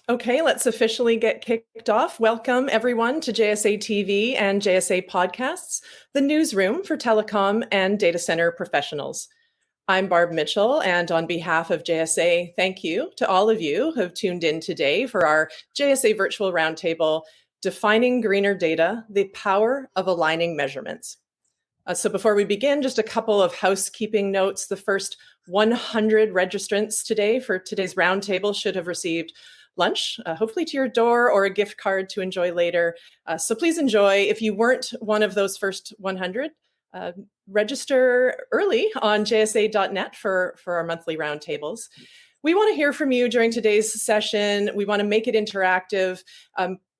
Okay, let's officially get kicked off. Welcome, everyone, to JSA TV and JSA Podcasts, the newsroom for telecom and data center professionals. I'm Barb Mitchell, and on behalf of JSA, thank you to all of you who have tuned in today for our JSA Virtual Roundtable, Defining Greener Data, the Power of Aligning Measurements. So before we begin, just a couple of housekeeping notes. The first 100 registrants today for today's roundtable should have received lunch, hopefully to your door, or a gift card to enjoy later. So please enjoy. If you weren't one of those first 100, register early on jsa.net for our monthly roundtables. We want to hear from you during today's session. We want to make it interactive.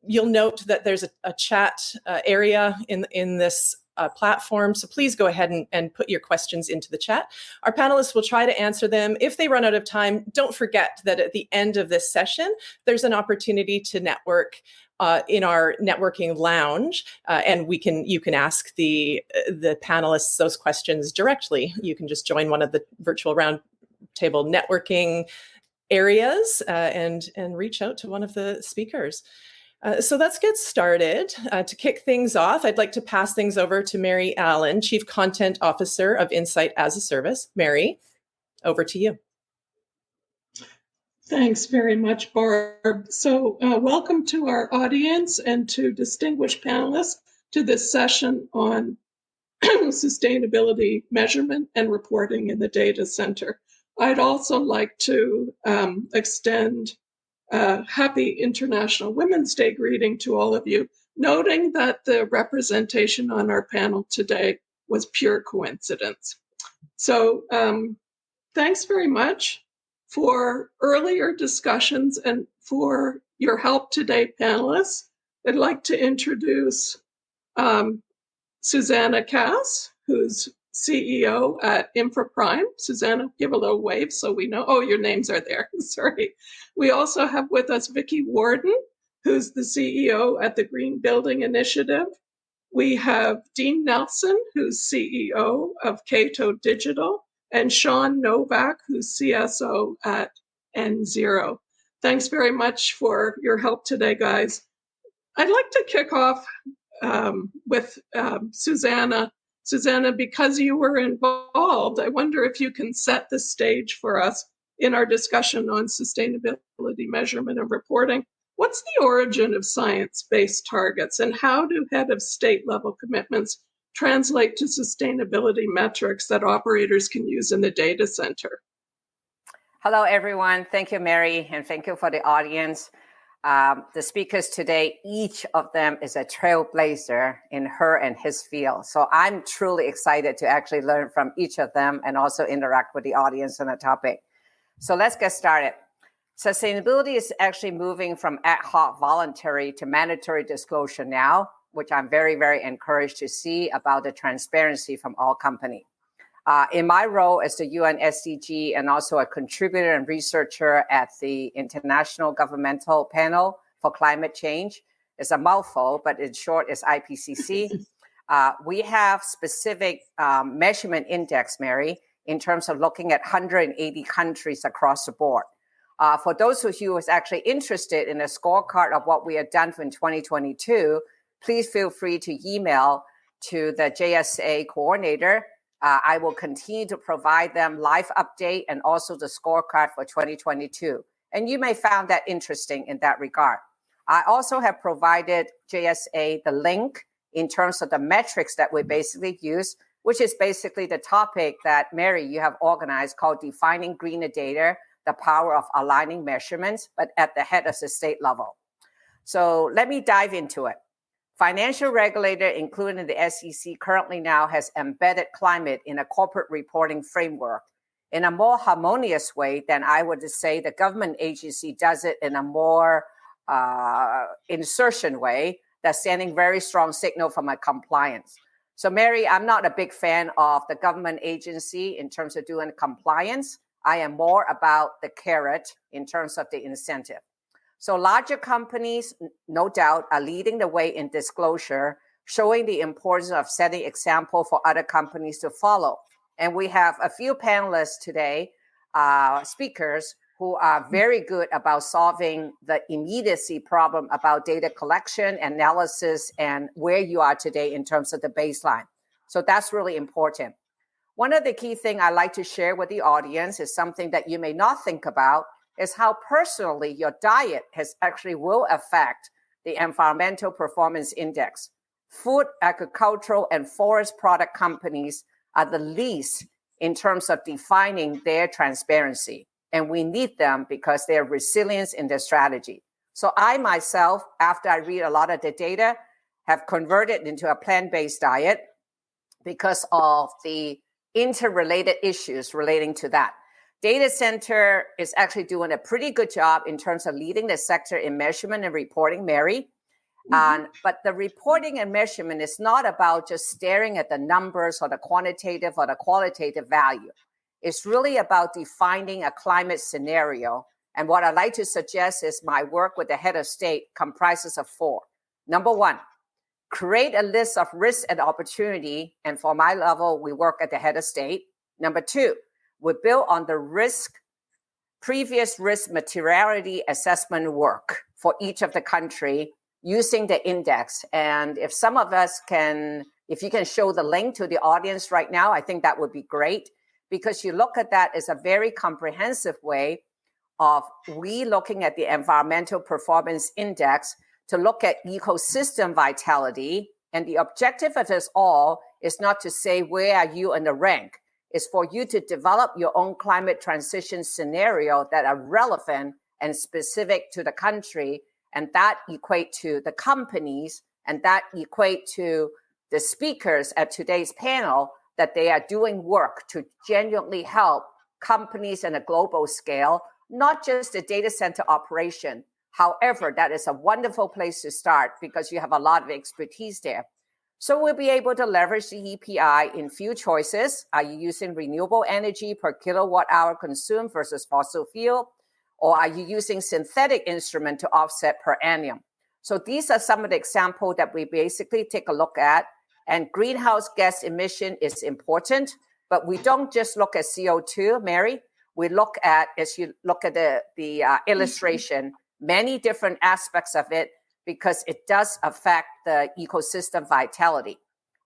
You'll note that there's a chat area in this platform. So please go ahead and put your questions into the chat. Our panelists will try to answer them. If they run out of time, don't forget that at the end of this session, there's an opportunity to network in our networking lounge, and you can ask the panelists those questions directly. You can just join one of the virtual roundtable networking areas and reach out to one of the speakers. So let's get started. To kick things off, I'd like to pass things over to Mary Allen, Chief Content Officer of Insight as a Service. Mary, over to you. Thanks very much, Barb. So welcome to our audience and to distinguished panelists to this session on sustainability measurement and reporting in the data center. I'd also like to extend happy International Women's Day greeting to all of you, noting that the representation on our panel today was pure coincidence. So thanks very much for earlier discussions and for your help today, panelists. I'd like to introduce Susanna Cass, who's CEO at InfraPrime. Susanna, give a little wave so we know. Oh, your names are there. Sorry. We also have with us Vicki Warden, who's the CEO at the Green Building Initiative. We have Dean Nelson, who's CEO of Cato Digital, and Sean Novak, who's CSO at N0. Thanks very much for your help today, guys. I'd like to kick off with Susanna. Susanna, because you were involved, I wonder if you can set the stage for us in our discussion on sustainability measurement and reporting. What's the origin of science-based targets, and how do head of state level commitments translate to sustainability metrics that operators can use in the data center? Hello, everyone. Thank you, Mary, and thank you for the audience. The speakers today, each of them is a trailblazer in her and his field. So I'm truly excited to actually learn from each of them and also interact with the audience on the topic. So let's get started. Sustainability is actually moving from ad hoc voluntary to mandatory disclosure now, which I'm very, very encouraged to see about the transparency from all companies. In my role as the UN SDG and also a contributor and researcher at the International Governmental Panel for Climate Change, it's a mouthful, but in short, it's IPCC. We have specific measurement index, Mary, in terms of looking at 180 countries across the board. For those of you who is actually interested in a scorecard of what we have done in 2022, please feel free to email to the JSA coordinator. I will continue to provide them live update and also the scorecard for 2022. And you may find that interesting in that regard. I also have provided JSA the link in terms of the metrics that we basically use, which is basically the topic that, Mary, you have organized called Defining Greener Data, the Power of Aligning Measurements, but at the head of the state level. So let me dive into it. Financial regulator, including the SEC, currently now has embedded climate in a corporate reporting framework in a more harmonious way than I would say the government agency does it in a more insertion way that's sending very strong signal from a compliance. So, Mary, I'm not a big fan of the government agency in terms of doing compliance. I am more about the carrot in terms of the incentive. So larger companies, no doubt, are leading the way in disclosure, showing the importance of setting example for other companies to follow. And we have a few panelists today, speakers, who are very good about solving the immediacy problem about data collection, analysis, and where you are today in terms of the baseline. So that's really important. One of the key things I like to share with the audience is something that you may not think about, is how personally your diet will affect the environmental performance index. Food, agricultural, and forest product companies are the least in terms of defining their transparency. And we need them because they're resilient in their strategy. So I myself, after I read a lot of the data, have converted into a plant-based diet because of the interrelated issues relating to that. Data center is actually doing a pretty good job in terms of leading the sector in measurement and reporting, Mary. But the reporting and measurement is not about just staring at the numbers or the quantitative or the qualitative value. It's really about defining a climate scenario. And what I'd like to suggest is my work with the head of state comprises of 4. Number 1, create a list of risk and opportunity. And for my level, we work at the head of state. Number 2, we build on the previous risk materiality assessment work for each of the country using the index. And if some of us if you can show the link to the audience right now, I think that would be great, because you look at that as a very comprehensive way of looking at the environmental performance index to look at ecosystem vitality. And the objective of this all is not to say where are you in the rank. It's for you to develop your own climate transition scenario that are relevant and specific to the country. And that equate to the companies, and that equate to the speakers at today's panel, that they are doing work to genuinely help companies on a global scale, not just the data center operation. However, that is a wonderful place to start because you have a lot of expertise there. So we'll be able to leverage the EPI in few choices. Are you using renewable energy per kilowatt hour consumed versus fossil fuel? Or are you using synthetic instrument to offset per annum? So these are some of the examples that we basically take a look at. And greenhouse gas emission is important, but we don't just look at CO2, Mary. We look at, as you look at the illustration, many different aspects of it, because it does affect the ecosystem vitality.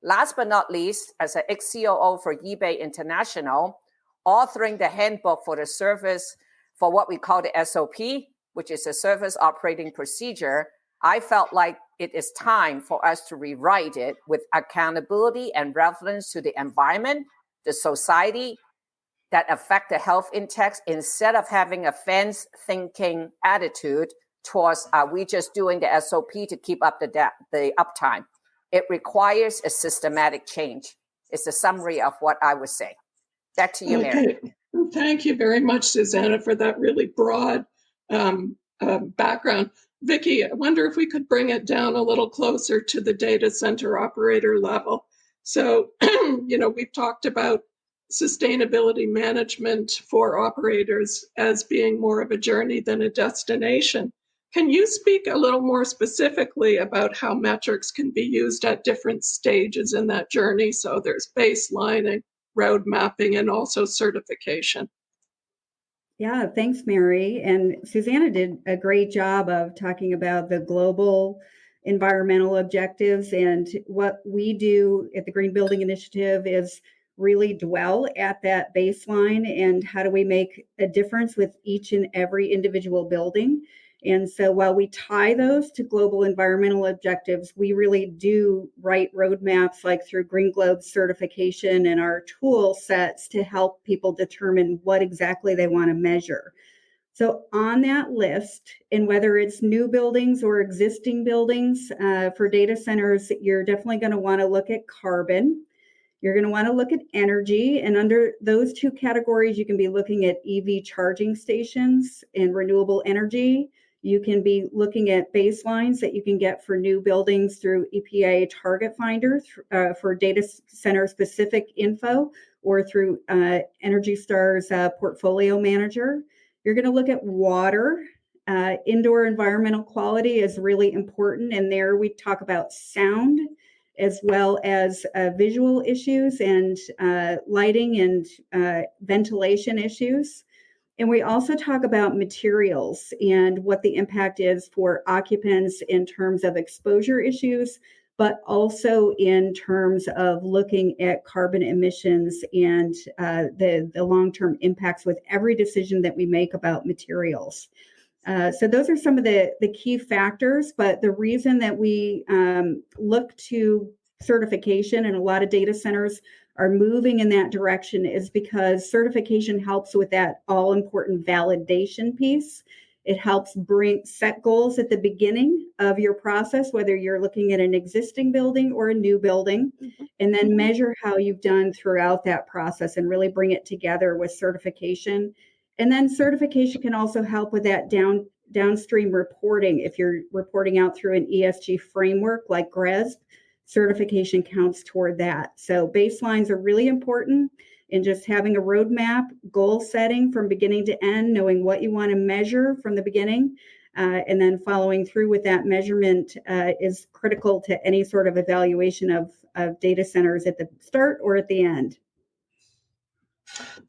Last but not least, as an ex-COO for eBay International, authoring the handbook for the service for what we call the SOP, which is a service operating procedure, I felt like it is time for us to rewrite it with accountability and relevance to the environment, the society that affect the health index, instead of having a fence thinking attitude towards are we just doing the SOP to keep up the uptime. It requires a systematic change. It's a summary of what I would say. Back to you, Mary. Thank you very much, Susanna, for that really broad background. Vicki, I wonder if we could bring it down a little closer to the data center operator level. So, we've talked about sustainability management for operators as being more of a journey than a destination. Can you speak a little more specifically about how metrics can be used at different stages in that journey? So there's baselining, road mapping, and also certification. Yeah, thanks, Mary. And Susanna did a great job of talking about the global environmental objectives. And what we do at the Green Building Initiative is really dwell at that baseline and how do we make a difference with each and every individual building. And so while we tie those to global environmental objectives, we really do write roadmaps like through Green Globe certification and our tool sets to help people determine what exactly they want to measure. So on that list, and whether it's new buildings or existing buildings, for data centers, you're definitely going to want to look at carbon. You're going to want to look at energy, and under those two categories, you can be looking at EV charging stations and renewable energy. You can be looking at baselines that you can get for new buildings through EPA Target Finder for data center specific info, or through Energy Star's Portfolio Manager. You're going to look at water. Indoor environmental quality is really important, and there we talk about sound as well as visual issues and lighting and ventilation issues. And we also talk about materials and what the impact is for occupants in terms of exposure issues, but also in terms of looking at carbon emissions and the long-term impacts with every decision that we make about materials. So those are some of the key factors, but the reason that we look to certification, and a lot of data centers are moving in that direction, is because certification helps with that all-important validation piece. It helps set goals at the beginning of your process, whether you're looking at an existing building or a new building, and then measure how you've done throughout that process and really bring it together with certification. And then certification can also help with that downstream reporting. If you're reporting out through an ESG framework like GRESB, certification counts toward that. So baselines are really important in just having a roadmap, goal setting from beginning to end, knowing what you want to measure from the beginning, and then following through with that measurement is critical to any sort of evaluation of data centers at the start or at the end.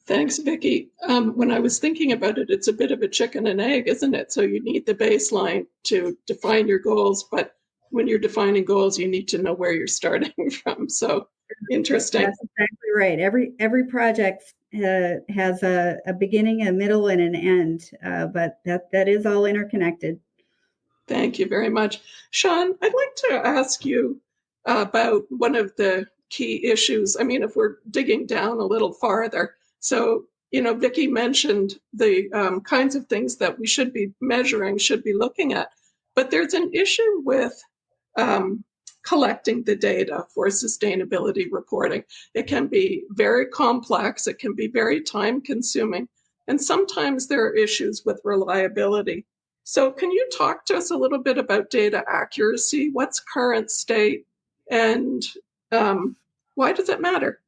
Thanks, Vicki. When I was thinking about it, it's a bit of a chicken and egg, isn't it? So you need the baseline to define your goals, but when you're defining goals, you need to know where you're starting from. So interesting. That's exactly right. Every project has a beginning, a middle, and an end, but that is all interconnected. Thank you very much. Sean, I'd like to ask you about one of the key issues. I mean, if we're digging down a little farther. So, Vicki mentioned the kinds of things that we should be measuring, should be looking at. But there's an issue with collecting the data for sustainability reporting. It can be very complex. It can be very time consuming. And sometimes there are issues with reliability. So can you talk to us a little bit about data accuracy? What's current state, and why does it matter?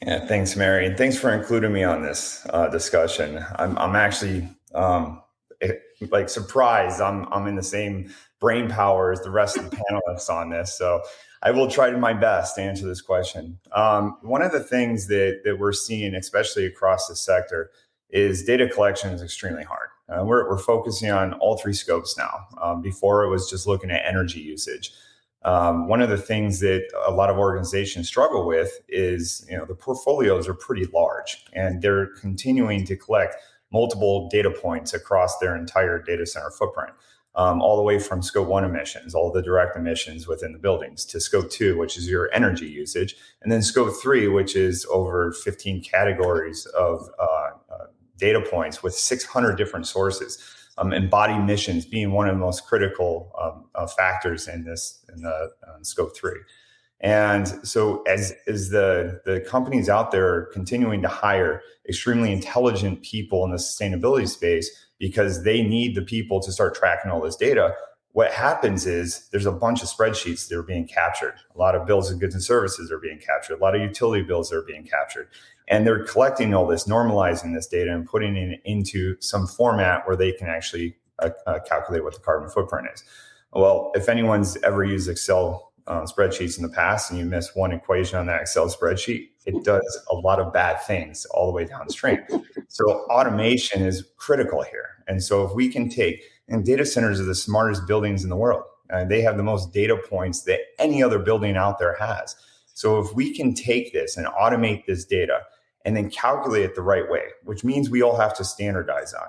Yeah, thanks, Mary, and thanks for including me on this discussion. I'm actually surprised. I'm in the same brain power as the rest of the panelists on this, so I will try my best to answer this question. One of the things that we're seeing, especially across the sector, is data collection is extremely hard. We're focusing on all three scopes now. Before, it was just looking at energy usage. One of the things that a lot of organizations struggle with is, the portfolios are pretty large, and they're continuing to collect multiple data points across their entire data center footprint, all the way from scope 1 emissions, all the direct emissions within the buildings, to scope 2, which is your energy usage, and then scope 3, which is over 15 categories of data points with 600 different sources. Embodied emissions being one of the most critical factors in the scope 3. And so as the companies out there are continuing to hire extremely intelligent people in the sustainability space because they need the people to start tracking all this data, what happens is there's a bunch of spreadsheets that are being captured. A lot of bills of goods and services are being captured. A lot of utility bills are being captured. And they're collecting all this, normalizing this data and putting it into some format where they can actually calculate what the carbon footprint is. Well, if anyone's ever used Excel spreadsheets in the past and you miss one equation on that Excel spreadsheet, it does a lot of bad things all the way downstream. So automation is critical here. And so if we can and data centers are the smartest buildings in the world. They have the most data points that any other building out there has. So if we can take this and automate this data and then calculate it the right way, which means we all have to standardize on.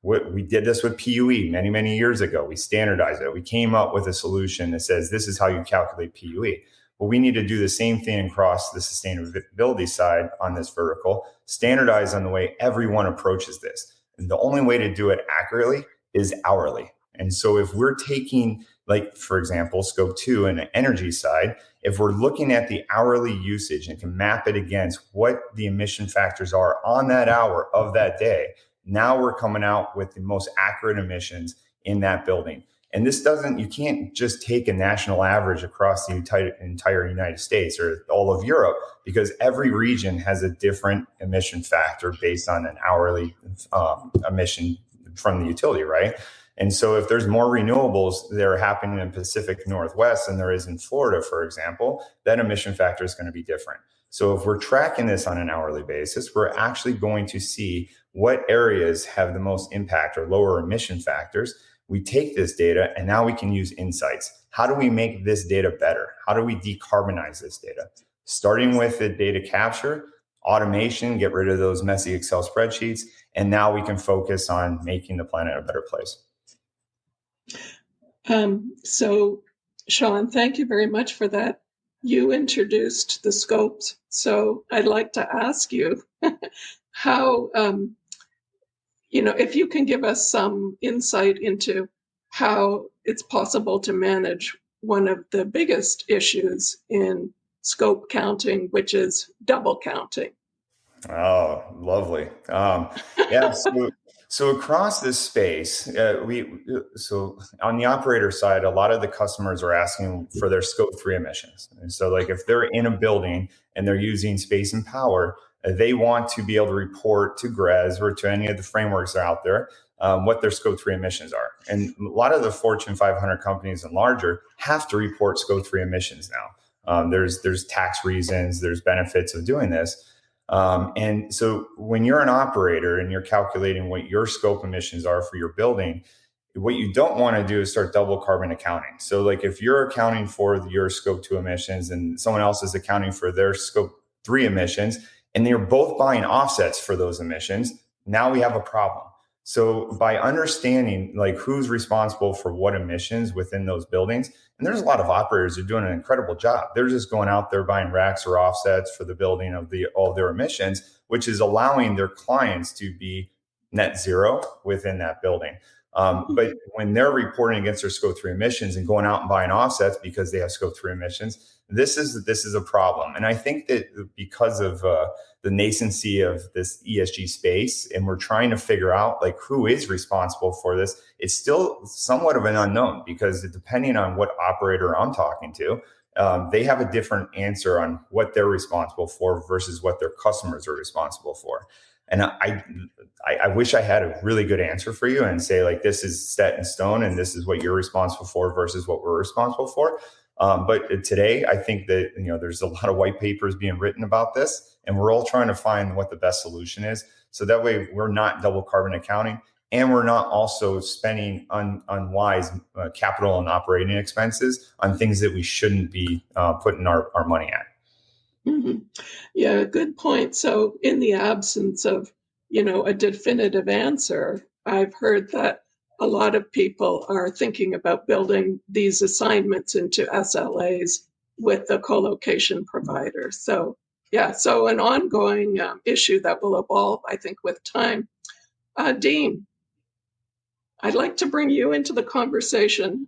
We did this with PUE many, many years ago. We standardized it. We came up with a solution that says this is how you calculate PUE. Well, we need to do the same thing across the sustainability side on this vertical, standardize on the way everyone approaches this. And the only way to do it accurately is hourly. And so if we're taking, for example, scope 2 and the energy side, if we're looking at the hourly usage and can map it against what the emission factors are on that hour of that day, now we're coming out with the most accurate emissions in that building. And you can't just take a national average across the entire United States or all of Europe, because every region has a different emission factor based on an hourly emission from the utility, right? And so if there's more renewables that are happening in Pacific Northwest than there is in Florida, for example, that emission factor is going to be different. So if we're tracking this on an hourly basis, we're actually going to see what areas have the most impact or lower emission factors. We take this data and now we can use insights. How do we make this data better? How do we decarbonize this data? Starting with the data capture, automation, get rid of those messy Excel spreadsheets, and now we can focus on making the planet a better place. So, Sean, thank you very much for that. You introduced the scopes, so I'd like to ask you how, if you can give us some insight into how it's possible to manage one of the biggest issues in scope counting, which is double counting. Oh, lovely. Yeah. So across this space, so on the operator side, a lot of the customers are asking for their scope 3 emissions. And so like if they're in a building and they're using space and power, they want to be able to report to GRES or to any of the frameworks out there what their scope 3 emissions are. And a lot of the Fortune 500 companies and larger have to report scope 3 emissions now. There's tax reasons, there's benefits of doing this. And so when you're an operator and you're calculating what your scope emissions are for your building, what you don't want to do is start double carbon accounting. So like if you're accounting for your scope 2 emissions and someone else is accounting for their scope 3 emissions, and they're both buying offsets for those emissions, now we have a problem. So by understanding like who's responsible for what emissions within those buildings, and there's a lot of operators who are doing an incredible job. They're just going out there buying racks or offsets for the building of all their emissions, which is allowing their clients to be net zero within that building. But when they're reporting against their scope 3 emissions and going out and buying offsets because they have scope 3 emissions, this is a problem. And I think that because of the nascency of this ESG space, and we're trying to figure out like who is responsible for this, it's still somewhat of an unknown because depending on what operator I'm talking to, they have a different answer on what they're responsible for versus what their customers are responsible for. And I wish I had a really good answer for you and say like this is set in stone and this is what you're responsible for versus what we're responsible for. But today, I think that there's a lot of white papers being written about this, and we're all trying to find what the best solution is. So that way, we're not double carbon accounting, and we're not also spending unwise capital and operating expenses on things that we shouldn't be putting our money at. Mm-hmm. Yeah, good point. So in the absence of, a definitive answer, I've heard that a lot of people are thinking about building these assignments into SLAs with the co-location provider. So yeah, so an ongoing issue that will evolve, I think, with time. Dean, I'd like to bring you into the conversation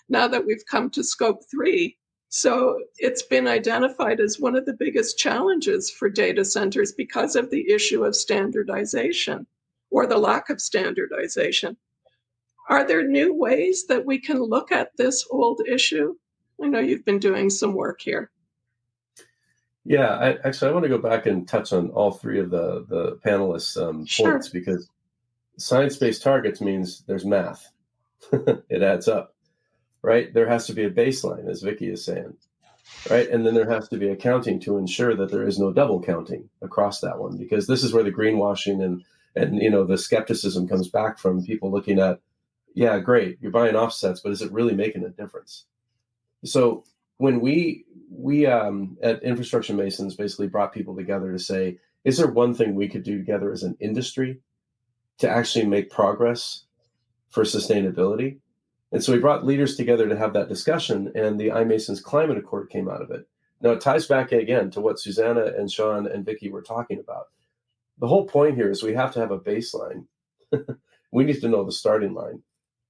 now that we've come to scope 3. So it's been identified as one of the biggest challenges for data centers because of the issue of standardization or the lack of standardization. Are there new ways that we can look at this old issue? I know you've been doing some work here. Yeah, I want to go back and touch on all three of the panelists' Sure. points, because science-based targets means there's math. It adds up, right? There has to be a baseline, as Vicky is saying, right? And then there has to be accounting to ensure that there is no double counting across that one, because this is where the greenwashing and the skepticism comes back from people looking at, yeah, great, you're buying offsets, but is it really making a difference? So when we at Infrastructure Masons basically brought people together to say, is there one thing we could do together as an industry to actually make progress for sustainability? And so we brought leaders together to have that discussion, and the iMasons Climate Accord came out of it. Now, it ties back again to what Susanna and Sean and Vicky were talking about. The whole point here is we have to have a baseline. We need to know the starting line.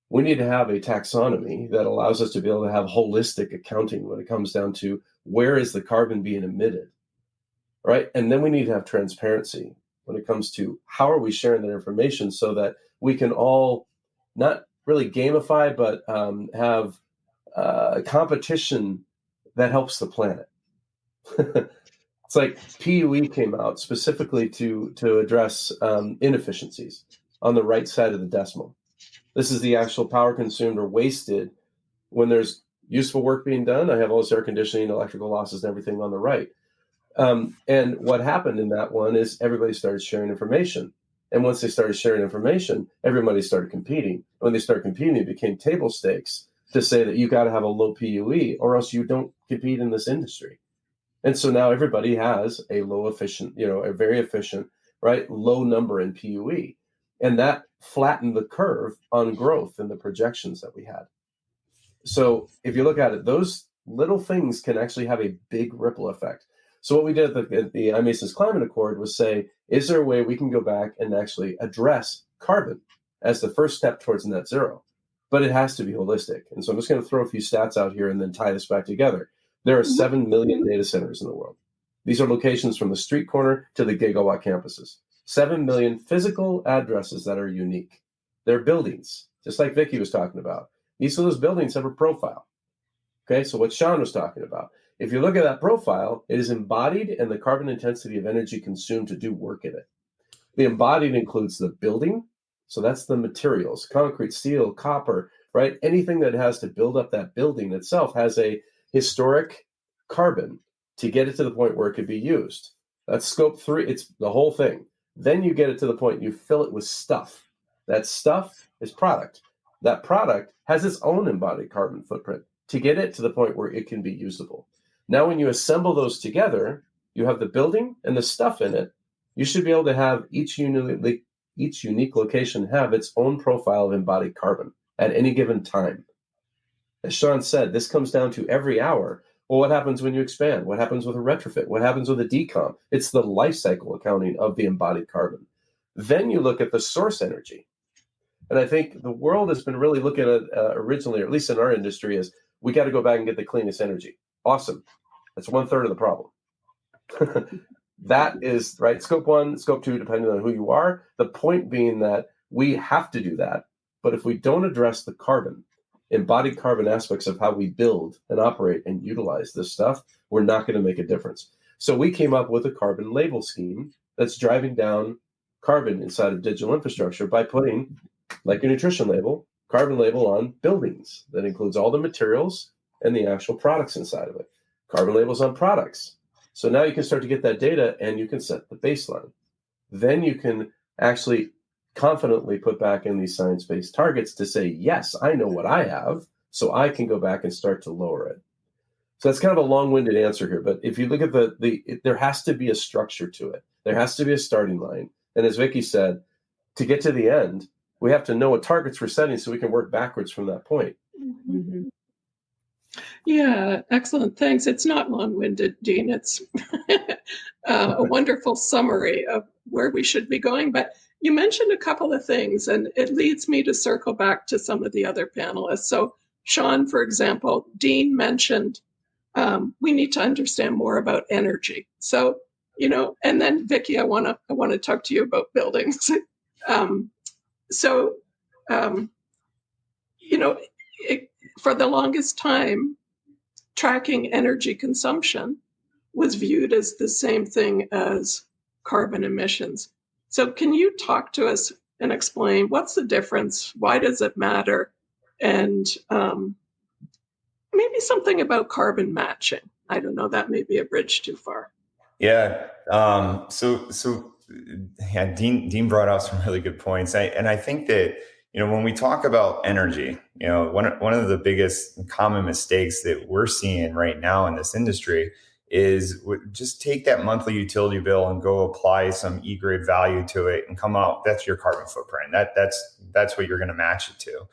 We need to have a taxonomy that allows us to be able to have holistic accounting when it comes down to where is the carbon being emitted, right? And then we need to have transparency when it comes to how are we sharing that information so that we can all not really gamify, but have competition that helps the planet. It's like PUE came out specifically to address inefficiencies on the right side of the decimal. This is the actual power consumed or wasted when there's useful work being done. I have all this air conditioning, electrical losses, and everything on the right. And what happened in that one is everybody started sharing information. And once they started sharing information, everybody started competing. When they started competing, it became table stakes to say that you got to have a low PUE or else you don't compete in this industry. And so now everybody has a low efficient, a very efficient, right, low number in PUE. And that flattened the curve on growth in the projections that we had. So if you look at it, those little things can actually have a big ripple effect. So what we did at the IMASES Climate Accord was say, is there a way we can go back and actually address carbon as the first step towards net zero? But it has to be holistic. And so I'm just going to throw a few stats out here and then tie this back together. There are 7 million data centers in the world. These are locations from the street corner to the gigawatt campuses. 7 million physical addresses that are unique. They're buildings, just like Vicky was talking about. Each of those buildings have a profile. Okay, so what Sean was talking about. If you look at that profile, it is embodied and the carbon intensity of energy consumed to do work in it. The embodied includes the building, so that's the materials, concrete, steel, copper, right? Anything that has to build up that building itself has a historic carbon to get it to the point where it could be used. That's scope 3, it's the whole thing. Then you get it to the point you fill it with stuff. That stuff is product. That product has its own embodied carbon footprint to get it to the point where it can be usable. Now, when you assemble those together, you have the building and the stuff in it. You should be able to have each unique location have its own profile of embodied carbon at any given time. As Sean said, this comes down to every hour. Well, what happens when you expand? What happens with a retrofit? What happens with a decom? It's the life cycle accounting of the embodied carbon. Then you look at the source energy. And I think the world has been really looking at originally, or at least in our industry, is we got to go back and get the cleanest energy. Awesome. That's 1/3 of the problem. That is, right, scope 1, scope 2, depending on who you are. The point being that we have to do that. But if we don't address the carbon, embodied carbon aspects of how we build and operate and utilize this stuff, we're not going to make a difference. So we came up with a carbon label scheme that's driving down carbon inside of digital infrastructure by putting, like a nutrition label, carbon label on buildings. That includes all the materials and the actual products inside of it. Carbon labels on products. So now you can start to get that data and you can set the baseline. Then you can actually confidently put back in these science-based targets to say, yes, I know what I have, so I can go back and start to lower it. So that's kind of a long-winded answer here, but if you look at there has to be a structure to it. There has to be a starting line. And as Vicky said, to get to the end, we have to know what targets we're setting so we can work backwards from that point. Mm-hmm. Yeah, excellent. Thanks. It's not long-winded, Dean. It's a wonderful summary of where we should be going. But you mentioned a couple of things, and it leads me to circle back to some of the other panelists. So Sean, for example, Dean mentioned we need to understand more about energy. So, and then Vicky, I want to talk to you about buildings. For the longest time, tracking energy consumption was viewed as the same thing as carbon emissions. So can you talk to us and explain what's the difference? Why does it matter? And maybe something about carbon matching. I don't know, that may be a bridge too far. Yeah. Dean brought out some really good points. I think that, when we talk about energy, one of the biggest common mistakes that we're seeing right now in this industry is just take that monthly utility bill and go apply some E-grade value to it and come out. That's your carbon footprint. That's what you're going to match it to.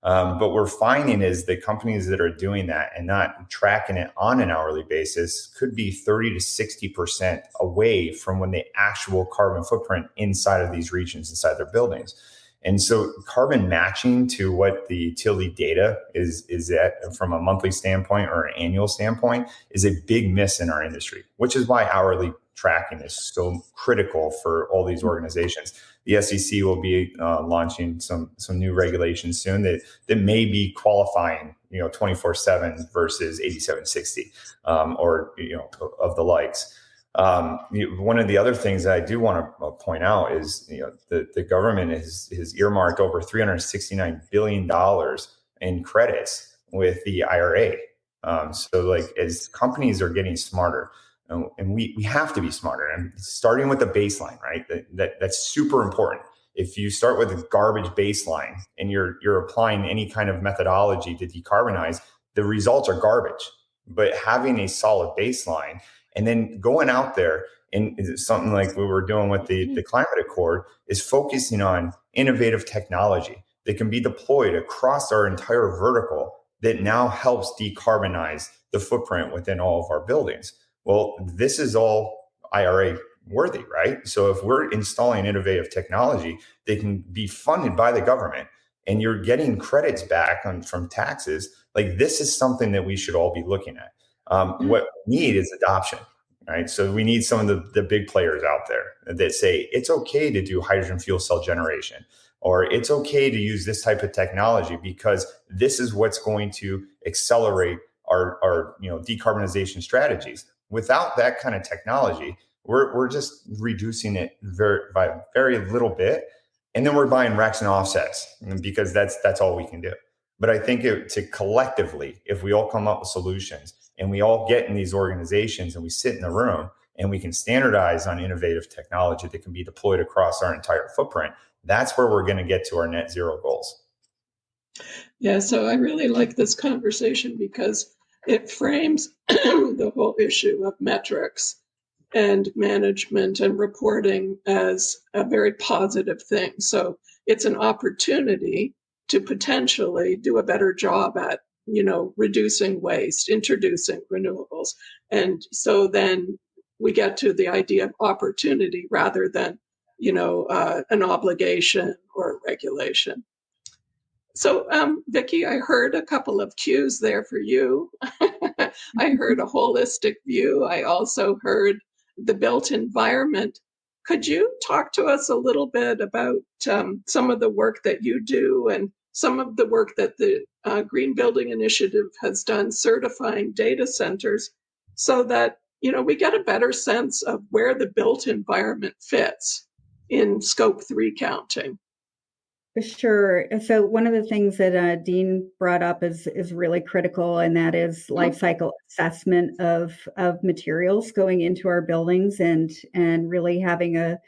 But we're finding is the companies that are doing that and not tracking it on an hourly basis could be 30 to 60% away from when the actual carbon footprint inside of these regions, inside their buildings. And so carbon matching to what the utility data is at from a monthly standpoint or an annual standpoint is a big miss in our industry, which is why hourly tracking is so critical for all these organizations. The SEC will be launching some new regulations soon that may be qualifying, 24/7 versus 8760 or of the likes. One of the other things that I do want to point out is, the government has earmarked over $369 billion in credits with the IRA. So as companies are getting smarter, And we have to be smarter. And starting with the baseline, right? That's super important. If you start with a garbage baseline and you're applying any kind of methodology to decarbonize, the results are garbage. But having a solid baseline and then going out there and something like we were doing with the climate accord is focusing on innovative technology that can be deployed across our entire vertical that now helps decarbonize the footprint within all of our buildings. Well, this is all IRA worthy, right? So if we're installing innovative technology that can be funded by the government and you're getting credits back from taxes, like this is something that we should all be looking at. What we need is adoption, right? So we need some of the big players out there that say it's okay to do hydrogen fuel cell generation, or it's okay to use this type of technology because this is what's going to accelerate our decarbonization strategies. Without that kind of technology, we're just reducing it by very little bit, and then we're buying RECs and offsets because that's all we can do. But I think to collectively, if we all come up with solutions and we all get in these organizations and we sit in the room and we can standardize on innovative technology that can be deployed across our entire footprint, that's where we're going to get to our net zero goals. Yeah, so I really like this conversation because it frames the whole issue of metrics and management and reporting as a very positive thing. So it's an opportunity to potentially do a better job at, reducing waste, introducing renewables. And so then we get to the idea of opportunity rather than, an obligation or regulation. So, Vicki, I heard a couple of cues there for you. I heard a holistic view. I also heard the built environment. Could you talk to us a little bit about some of the work that you do and some of the work that the Green Building Initiative has done certifying data centers so that, we get a better sense of where the built environment fits in Scope 3 counting? Sure. So one of the things that Dean brought up is really critical, and that is life cycle assessment of materials going into our buildings, and really having a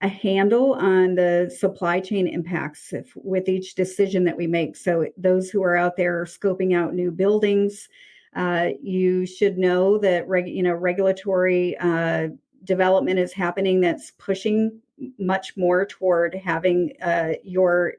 handle on the supply chain impacts with each decision that we make. So those who are out there scoping out new buildings, you should know that regulatory development is happening that's pushing much more toward having your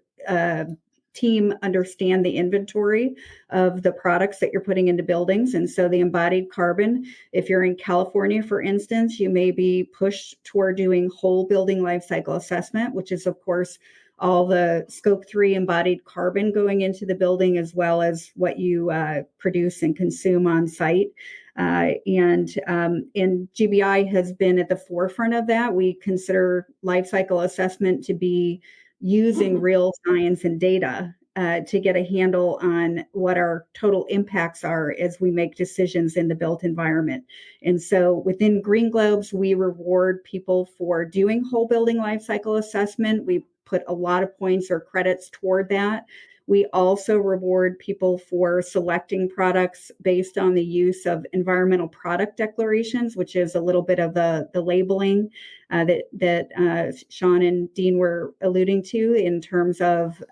team understand the inventory of the products that you're putting into buildings. And so the embodied carbon, if you're in California, for instance, you may be pushed toward doing whole building life cycle assessment, which is, of course, all the Scope 3 embodied carbon going into the building, as well as what you produce and consume on site. And GBI has been at the forefront of that. We consider life cycle assessment to be using real science and data to get a handle on what our total impacts are as we make decisions in the built environment. And so within Green Globes, we reward people for doing whole building life cycle assessment. We put a lot of points or credits toward that. We also reward people for selecting products based on the use of environmental product declarations, which is a little bit of the labeling that Sean and Dean were alluding to in terms of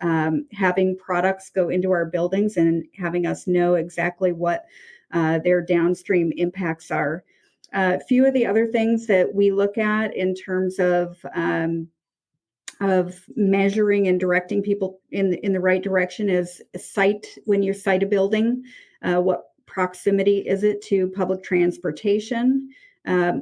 having products go into our buildings and having us know exactly what their downstream impacts are. A few of the other things that we look at in terms of measuring and directing people in the right direction is when you site a building, what proximity is it to public transportation?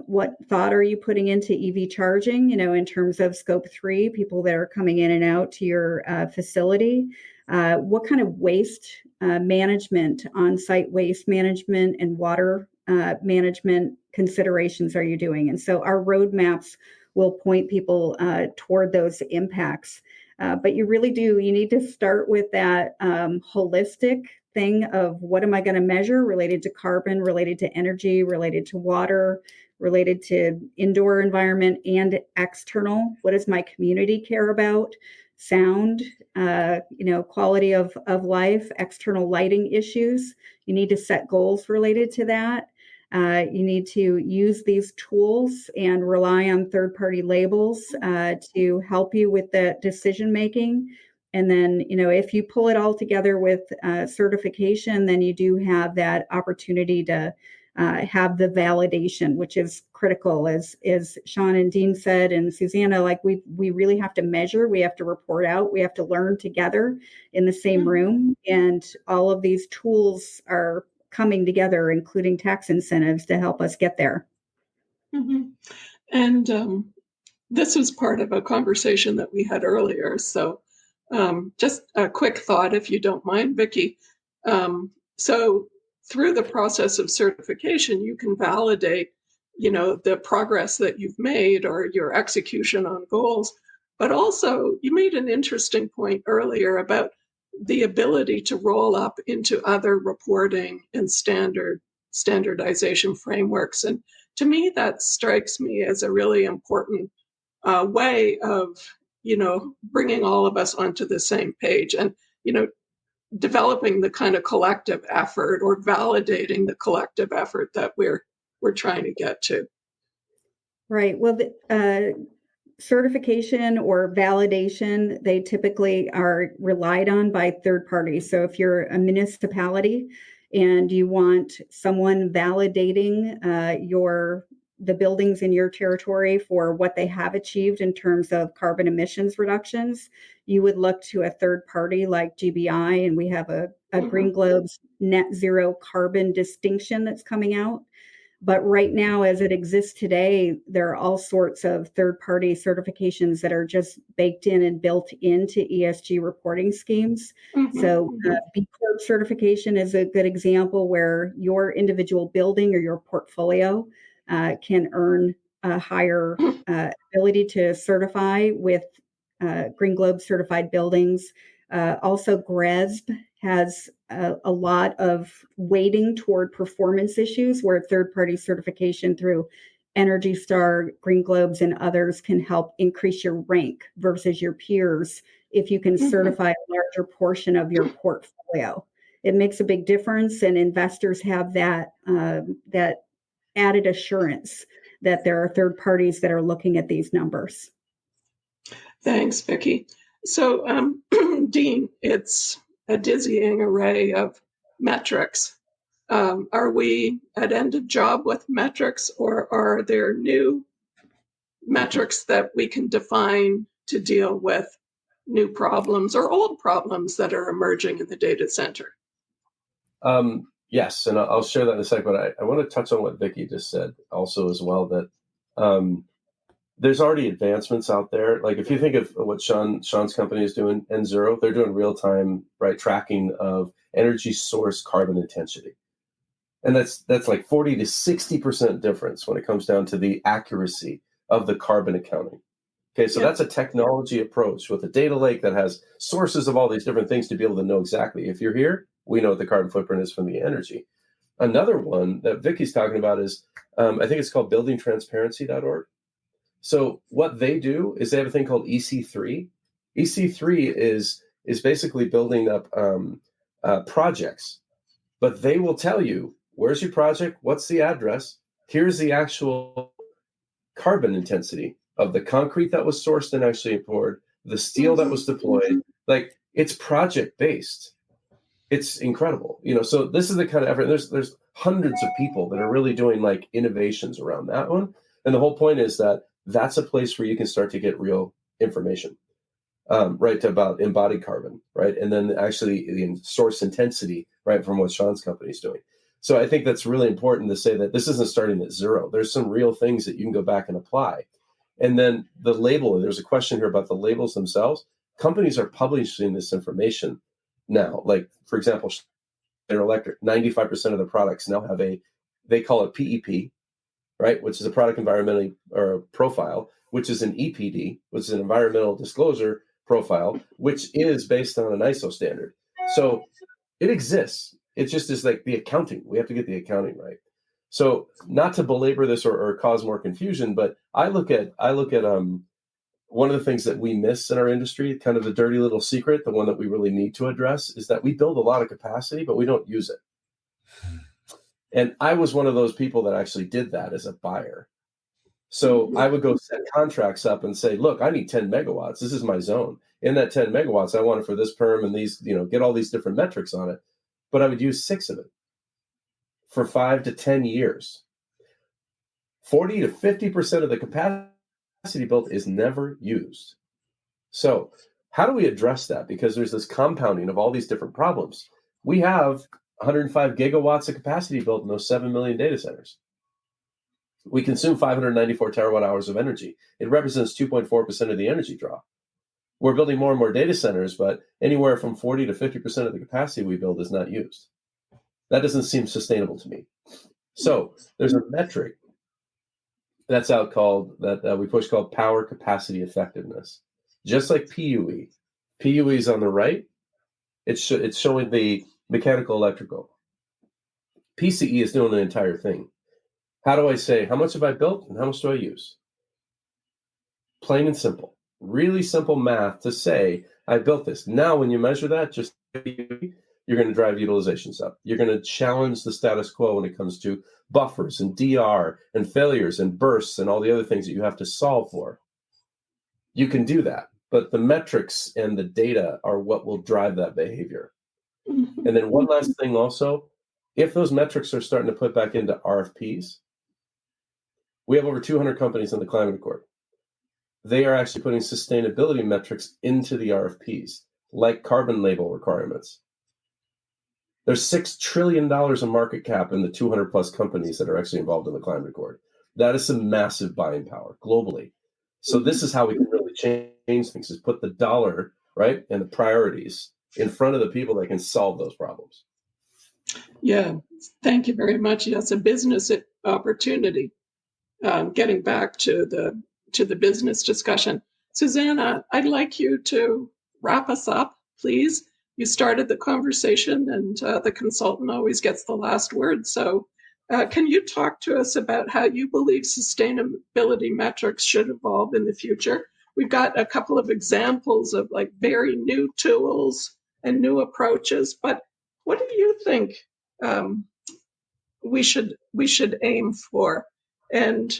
What thought are you putting into EV charging, in terms of Scope 3, people that are coming in and out to your facility? What kind of waste management, on-site waste management and water management considerations are you doing? And so our roadmaps will point people toward those impacts. But you need to start with that holistic thing of what am I going to measure related to carbon, related to energy, related to water, related to indoor environment and external. What does my community care about? Sound, quality of life, external lighting issues. You need to set goals related to that. You need to use these tools and rely on third-party labels to help you with the decision making. And then, if you pull it all together with certification, then you do have that opportunity to have the validation, which is critical, as Sean and Dean said, and Susanna. Like we really have to measure, we have to report out, we have to learn together in the same room, and all of these tools are coming together, including tax incentives, to help us get there. Mm-hmm. And this was part of a conversation that we had earlier. So just a quick thought, if you don't mind, Vicki. So through the process of certification, you can validate, the progress that you've made or your execution on goals. But also, you made an interesting point earlier about the ability to roll up into other reporting and standardization frameworks. And to me, that strikes me as a really important way of, bringing all of us onto the same page and, developing the kind of collective effort or validating the collective effort that we're trying to get to. Right. Well, certification or validation, they typically are relied on by third parties. So if you're a municipality and you want someone validating the buildings in your territory for what they have achieved in terms of carbon emissions reductions, you would look to a third party like GBI, and we have a Green Globe's net zero carbon distinction that's coming out. But right now, as it exists today, there are all sorts of third-party certifications that are just baked in and built into ESG reporting schemes. So B Corp certification is a good example where your individual building or your portfolio can earn a higher ability to certify with Green Globe certified buildings. Also, GRESB has a lot of weighting toward performance issues, where third-party certification through Energy Star, Green Globes, and others can help increase your rank versus your peers if you can certify a larger portion of your portfolio. It makes a big difference, and investors have that added assurance that there are third parties that are looking at these numbers. Thanks, Vicki. So, Dean, it's a dizzying array of metrics. Are we at end of job with metrics, or are there new metrics that we can define to deal with new problems or old problems that are emerging in the data center? Yes, and I'll share that in a second, but I want to touch on what Vicki just said also as well, that there's already advancements out there. Like if you think of what Sean's company is doing, N0, they're doing real-time tracking of energy source carbon intensity. And that's like 40 to 60% difference when it comes down to the accuracy of the carbon accounting. Okay, so that's a technology approach with a data lake that has sources of all these different things to be able to know exactly. If you're here, we know what the carbon footprint is from the energy. Another one that Vicki's talking about is, I think it's called buildingtransparency.org. So what they do is they have a thing called EC3. EC3 is basically building up projects, but they will tell you, where's your project? What's the address? Here's the actual carbon intensity of the concrete that was sourced and actually poured, the steel that was deployed. Like, it's project based. It's incredible. So this is the kind of effort. There's hundreds of people that are really doing like innovations around that one. And the whole point is that that's a place where you can start to get real information, about embodied carbon, right? And then actually the source intensity, right, from what Sean's company is doing. So I think that's really important to say that this isn't starting at zero. There's some real things that you can go back and apply. And then the label, there's a question here about the labels themselves. Companies are publishing this information now. Like, for example, General Electric, 95% of the products now have they call it PEP, right, which is a product environmental or profile, which is an EPD, which is an environmental disclosure profile, which is based on an ISO standard. So it exists. It just is like the accounting. We have to get the accounting right. So not to belabor this or cause more confusion, but I look at one of the things that we miss in our industry, kind of the dirty little secret, the one that we really need to address, is that we build a lot of capacity, but we don't use it. And I was one of those people that actually did that as a buyer. So I would go set contracts up and say, look, I need 10 megawatts. This is my zone. In that 10 megawatts, I want it for this perm and these, get all these different metrics on it. But I would use 6 of it for 5 to 10 years. 40 to 50% of the capacity built is never used. So how do we address that? Because there's this compounding of all these different problems. We have 105 gigawatts of capacity built in those 7 million data centers. We consume 594 terawatt hours of energy. It represents 2.4% of the energy draw. We're building more and more data centers, but anywhere from 40 to 50% of the capacity we build is not used. That doesn't seem sustainable to me. So there's a metric that's out called, that we push, called power capacity effectiveness. Just like PUE. PUE is on the right. It's showing the mechanical electrical. PCE is doing the entire thing. How do I say, how much have I built and how much do I use? Plain and simple. Really simple math to say, I built this. Now, when you measure that, just you're going to drive utilizations up. You're going to challenge the status quo when it comes to buffers and DR and failures and bursts and all the other things that you have to solve for. You can do that, but the metrics and the data are what will drive that behavior. And then one last thing also, if those metrics are starting to put back into RFPs, we have over 200 companies in the Climate Accord. They are actually putting sustainability metrics into the RFPs, like carbon label requirements. There's $6 trillion of market cap in the 200 plus companies that are actually involved in the Climate Accord. That is some massive buying power globally. So this is how we can really change things, is put the dollar, right, and the priorities in front of the people that can solve those problems. Yeah, thank you very much. Yes, a business opportunity. Getting back to the business discussion. Susanna, I'd like you to wrap us up, please. You started the conversation and the consultant always gets the last word. So can you talk to us about how you believe sustainability metrics should evolve in the future? We've got a couple of examples of like very new tools and new approaches, but what do you think we should aim for? And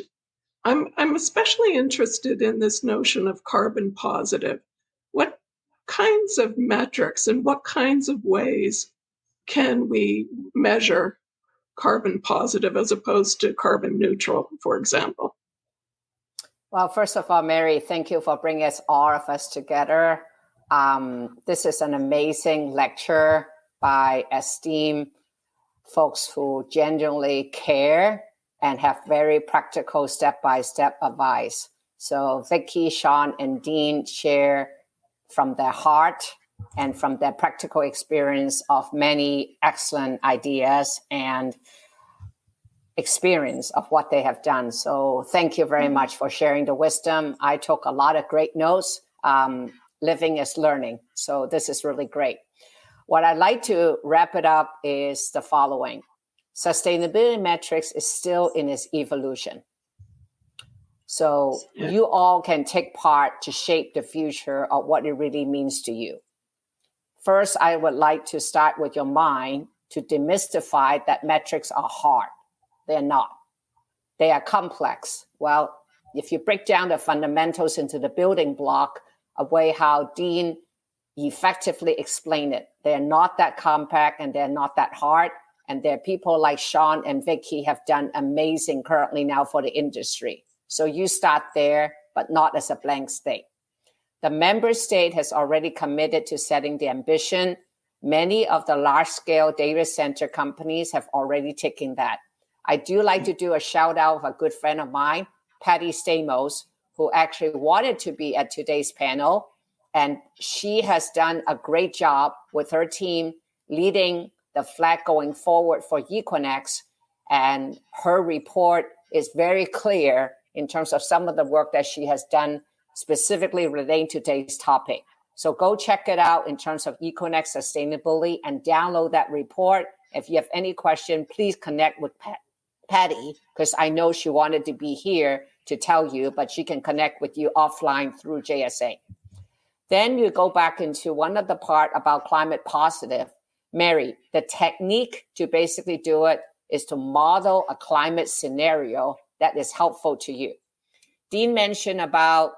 I'm especially interested in this notion of carbon positive. What kinds of metrics and what kinds of ways can we measure carbon positive as opposed to carbon neutral, for example? Well, first of all, Mary, thank you for bringing all of us together. This is an amazing lecture by esteemed folks who genuinely care and have very practical step-by-step advice. So Vicki, Sean, and Dean share from their heart and from their practical experience of many excellent ideas and experience of what they have done. So thank you very much for sharing the wisdom. I took a lot of great notes. Living is learning. So this is really great. What I'd like to wrap it up is the following. Sustainability metrics is still in its evolution. So you all can take part to shape the future of what it really means to you. First, I would like to start with your mind to demystify that metrics are hard. They're not. They are complex. Well, if you break down the fundamentals into the building block, a way how Dean effectively explained it, they're not that compact and they're not that hard. And there are people like Sean and Vicki have done amazing currently now for the industry. So you start there, but not as a blank state. The member state has already committed to setting the ambition. Many of the large-scale data center companies have already taken that. I do like to do a shout out of a good friend of mine, Patty Stamos, who actually wanted to be at today's panel. And she has done a great job with her team leading the flag going forward for Equinix. And her report is very clear in terms of some of the work that she has done specifically relating to today's topic. So go check it out in terms of Equinix sustainability and download that report. If you have any question, please connect with Patty, because I know she wanted to be here to tell you, but she can connect with you offline through JSA. Then you go back into one of the part about climate positive. Mary, the technique to basically do it is to model a climate scenario that is helpful to you. Dean mentioned about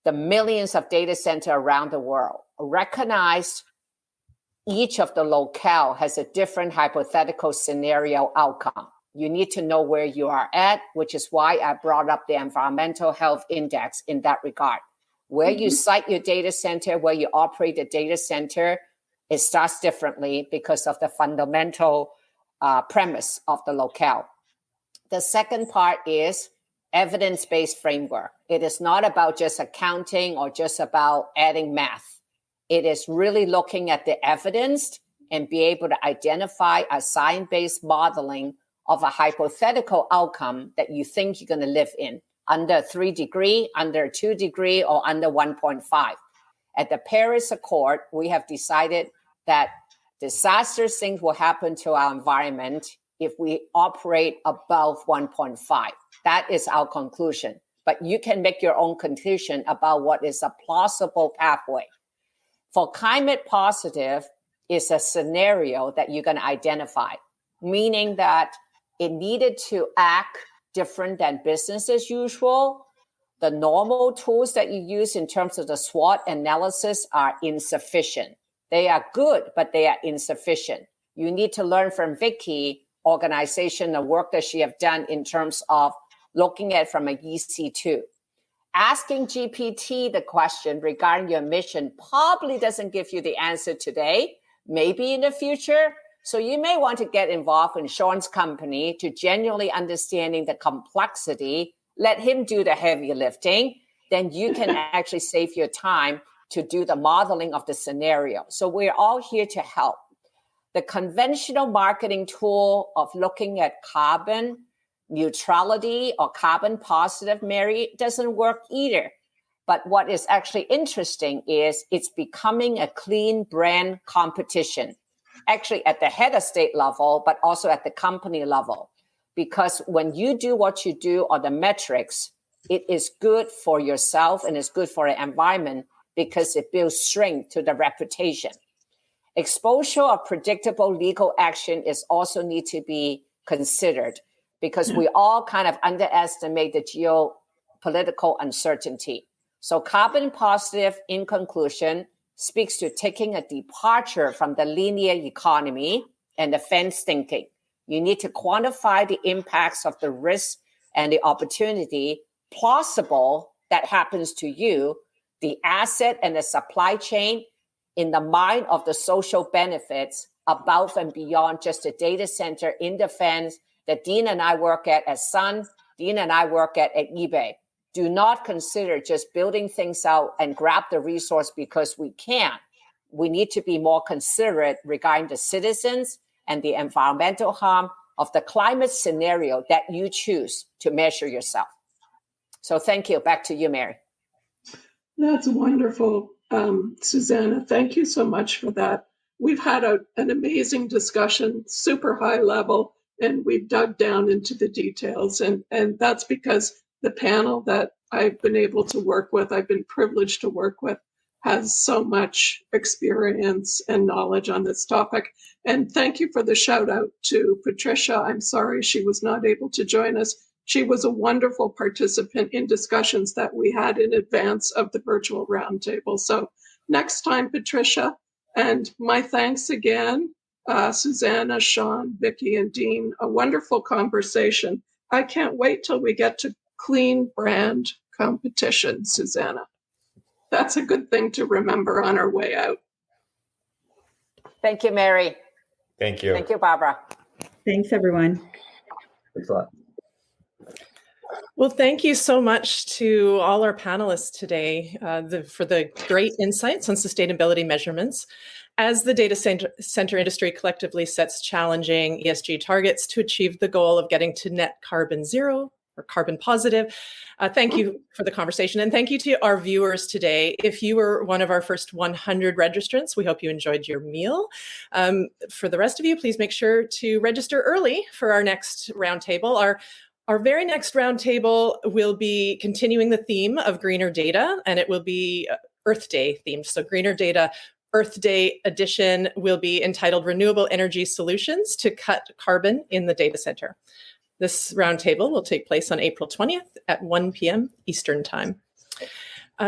the millions of data centers around the world. Recognize each of the locale has a different hypothetical scenario outcome. You need to know where you are at, which is why I brought up the environmental health index in that regard. Where you site your data center, where you operate the data center, it starts differently because of the fundamental premise of the locale. The second part is evidence-based framework. It is not about just accounting or just about adding math. It is really looking at the evidence and be able to identify a science-based modeling of a hypothetical outcome that you think you're going to live in, under 3 degrees, under 2 degrees, or under 1.5. At the Paris Accord, we have decided that disastrous things will happen to our environment if we operate above 1.5. That is our conclusion. But you can make your own conclusion about what is a plausible pathway. For climate positive is a scenario that you're going to identify, meaning that it needed to act different than business as usual. The normal tools that you use in terms of the SWOT analysis are insufficient. They are good, but they are insufficient. You need to learn from Vicky organization, the work that she have done in terms of looking at from a EC2. Asking GPT the question regarding your mission probably doesn't give you the answer today, maybe in the future. So you may want to get involved in Sean's company to genuinely understanding the complexity. Let him do the heavy lifting. Then you can actually save your time to do the modeling of the scenario. So we're all here to help. The conventional marketing tool of looking at carbon neutrality or carbon positive, Mary, doesn't work either. But what is actually interesting is it's becoming a clean brand competition, actually at the head of state level, but also at the company level. Because when you do what you do on the metrics, it is good for yourself and it's good for the environment because it builds strength to the reputation. Exposure of predictable legal action is also need to be considered because we all kind of underestimate the geopolitical uncertainty. So carbon positive, in conclusion, speaks to taking a departure from the linear economy and the fence thinking. You need to quantify the impacts of the risk and the opportunity plausible that happens to you, the asset and the supply chain in the mind of the social benefits above and beyond just the data center in the fence that Dean and I work at Sun, Dean and I work at eBay. Do not consider just building things out and grab the resource because we can. We need to be more considerate regarding the citizens and the environmental harm of the climate scenario that you choose to measure yourself. So thank you. Back to you, Mary. That's wonderful, Susanna. Thank you so much for that. We've had an amazing discussion, super high level, and we've dug down into the details. And that's because the panel that I've been able to work with, I've been privileged to work with, has so much experience and knowledge on this topic. And thank you for the shout out to Patricia. I'm sorry she was not able to join us. She was a wonderful participant in discussions that we had in advance of the virtual roundtable. So next time, Patricia, and my thanks again, Susanna, Sean, Vicky, and Dean, a wonderful conversation. I can't wait till we get to clean brand competition, Susanna. That's a good thing to remember on our way out. Thank you, Mary. Thank you. Thank you, Barbara. Thanks, everyone. Thanks a lot. Well, thank you so much to all our panelists today for the great insights on sustainability measurements. As the data center industry collectively sets challenging ESG targets to achieve the goal of getting to net carbon zero or carbon positive, thank you for the conversation. And thank you to our viewers today. If you were one of our first 100 registrants, we hope you enjoyed your meal. For the rest of you, please make sure to register early for our next roundtable. Our very next roundtable will be continuing the theme of greener data, and it will be Earth Day themed. So greener data Earth Day edition will be entitled Renewable Energy Solutions to Cut Carbon in the Data Center. This roundtable will take place on April 20th at 1 p.m. Eastern Time.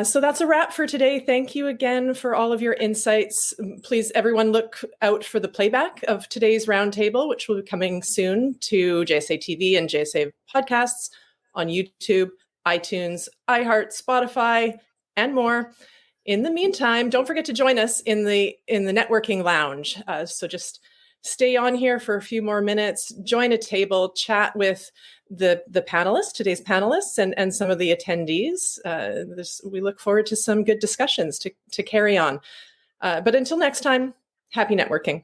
So that's a wrap for today. Thank you again for all of your insights. Please, everyone, look out for the playback of today's roundtable, which will be coming soon to JSA TV and JSA podcasts on YouTube, iTunes, iHeart, Spotify, and more. In the meantime, don't forget to join us in the networking lounge. So just stay on here for a few more minutes, join a table, chat with the panelists, today's panelists, and some of the attendees. We look forward to some good discussions to carry on. But until next time, happy networking.